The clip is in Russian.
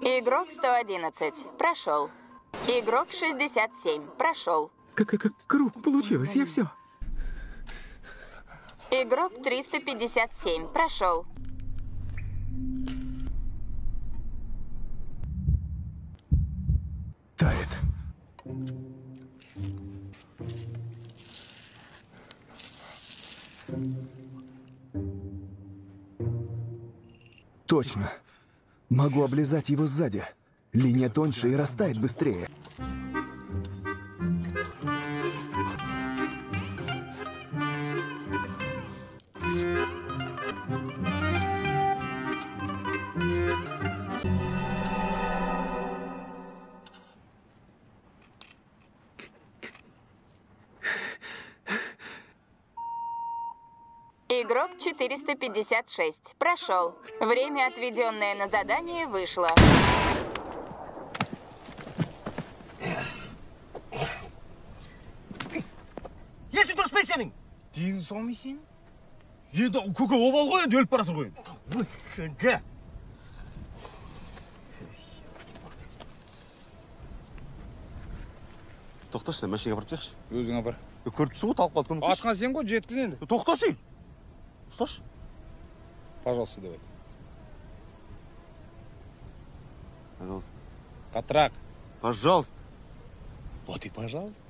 Игрок 111. Прошел. Игрок 67. Прошел. Как круг получилось, я все. Игрок 357. Прошел. Тает. Точно. Могу облизать его сзади. Линия тоньше и растает быстрее. Игрок 456. Прошел. Время, отведенное на задание, вышло. Есің дұрыс па сенің? Дені сол ма сенің? Енді көке обал ғой, енді өліп бара тұр ғой. Жа. Тоқташы, машинаға апарып тастайықшы. Өзің апар. Көріп тұрсың ғой, талып қалды, көмектесші. Атқан сен ғой, жеткіз енді. Тоқташы. Ұсташы. Пожалуйста, давай. Пожалуйста. Қаттырақ. Пожалуйста. Вот и пожалуйста.